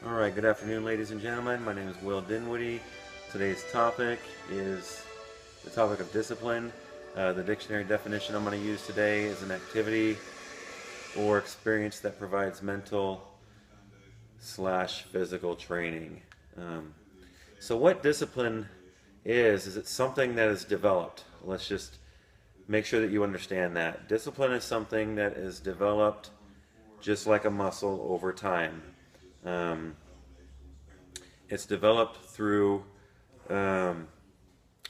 Alright, good afternoon ladies and gentlemen. My name is Will Dinwiddie. Today's topic is the topic of discipline. The dictionary definition I'm going to use today is an activity or experience that provides mental/physical training. So what discipline is it's something that is developed. Let's just make sure that you understand that. Discipline is something that is developed just like a muscle over time. It's developed through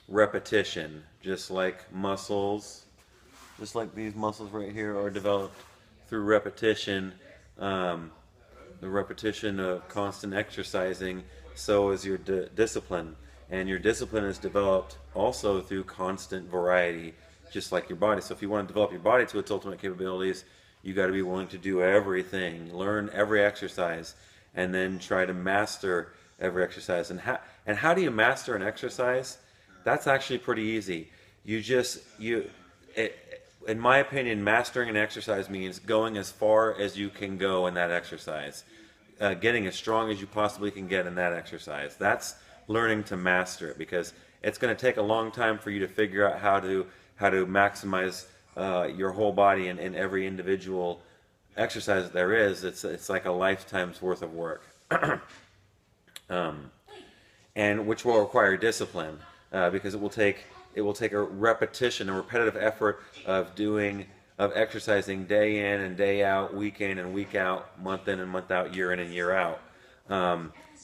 repetition, just like muscles, just like these muscles right here are developed through repetition, the repetition of constant exercising. So is your discipline, and your discipline is developed also through constant variety, just like your body. So if you want to develop your body to its ultimate capabilities, you got to be willing to do everything, learn every exercise, and then try to master every exercise. And how do you master an exercise? That's actually pretty easy. In my opinion, mastering an exercise means going as far as you can go in that exercise, getting as strong as you possibly can get in that exercise. That's learning to master it, because it's going to take a long time for you to figure out how to maximize your whole body in every individual exercise that there is. It's like a lifetime's worth of work, and which will require discipline, because it will take a repetition, a repetitive effort of exercising day in and day out, week in and week out, month in and month out, year in and year out,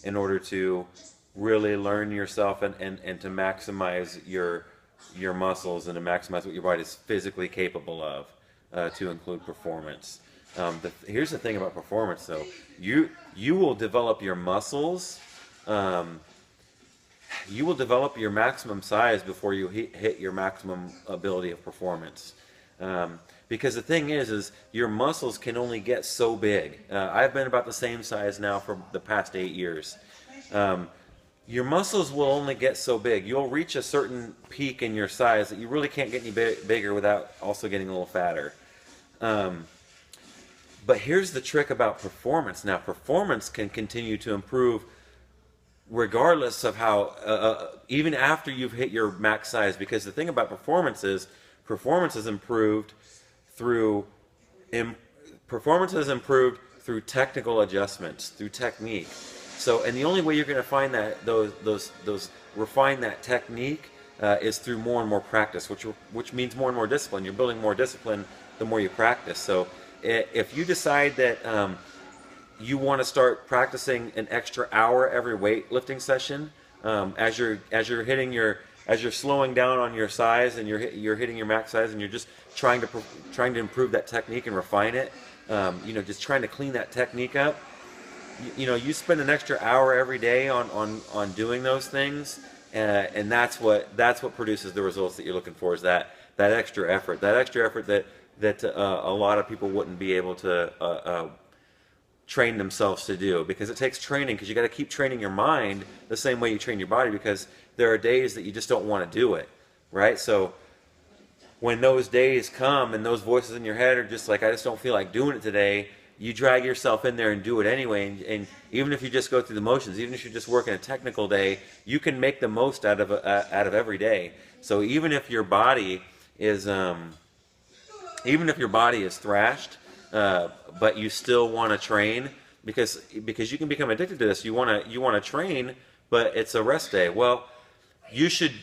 in order to really learn yourself and to maximize your muscles and to maximize what your body is physically capable of, to include performance. Here's the thing about performance, though. You will develop your muscles. You will develop your maximum size before you hit your maximum ability of performance. Because the thing is your muscles can only get so big. I've been about the same size now for the past 8 years. Your muscles will only get so big. You'll reach a certain peak in your size that you really can't get any bigger without also getting a little fatter. But here's the trick about performance. Now, performance can continue to improve regardless of how, even after you've hit your max size, because the thing about performance is improved through technical adjustments, through technique. So, and the only way you're going to find that refine that technique is through more and more practice, which means more and more discipline. You're building more discipline the more you practice. So, if you decide that you want to start practicing an extra hour every weightlifting session, as you're slowing down on your size and you're hitting your max size, and you're just trying to improve that technique and refine it, just trying to clean that technique up. You spend an extra hour every day on doing those things, and that's what produces the results that you're looking for. Is that extra effort, that a lot of people wouldn't be able to train themselves to do, because it takes training, because you got to keep training your mind the same way you train your body, because there are days that you just don't want to do it, right? So when those days come and those voices in your head are just like, I just don't feel like doing it today, you drag yourself in there and do it anyway. And even if you just go through the motions, even if you're just working a technical day, you can make the most out of every day. So even if your body is thrashed, but you still want to train, because you can become addicted to this. You want to train, but it's a rest day. Well, you should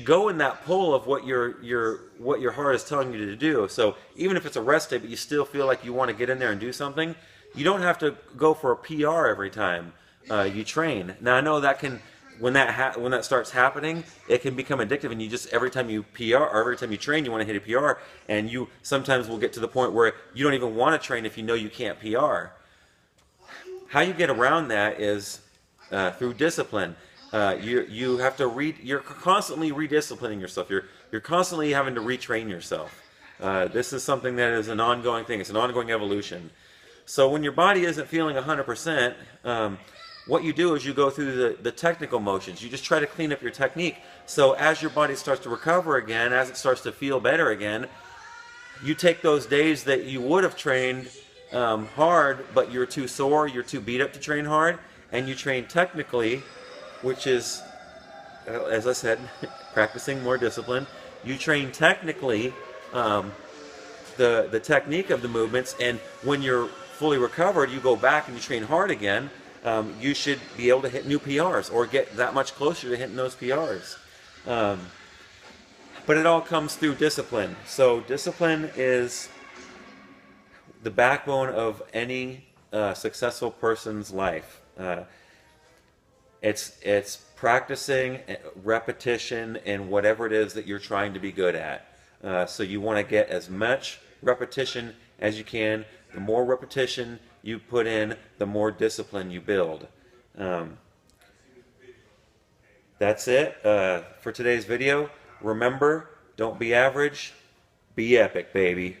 go in that pull of what your heart is telling you to do. So even if it's a rest day, but you still feel like you want to get in there and do something, you don't have to go for a PR every time you train. Now, I know that can, when that starts happening, it can become addictive, and you just, every time you PR or every time you train, you want to hit a PR, and you sometimes will get to the point where you don't even want to train if you know you can't PR. How you get around that is through discipline. You have to you're constantly redisciplining yourself. You're constantly having to retrain yourself. This is something that is an ongoing thing. It's an ongoing evolution. So when your body isn't feeling 100%, what you do is you go through the technical motions. You just try to clean up your technique. So as your body starts to recover again, as it starts to feel better again, you take those days that you would have trained hard, but you're too sore, you're too beat up to train hard, and you train technically, which is, as I said, practicing more discipline. You train technically the technique of the movements, and when you're fully recovered, you go back and you train hard again. You should be able to hit new PRs or get that much closer to hitting those PRs. But it all comes through discipline. So discipline is the backbone of any successful person's life. It's practicing repetition in whatever it is that you're trying to be good at. So you want to get as much repetition as you can. The more repetition you put in, the more discipline you build. That's it for today's video. Remember, don't be average, be epic, baby.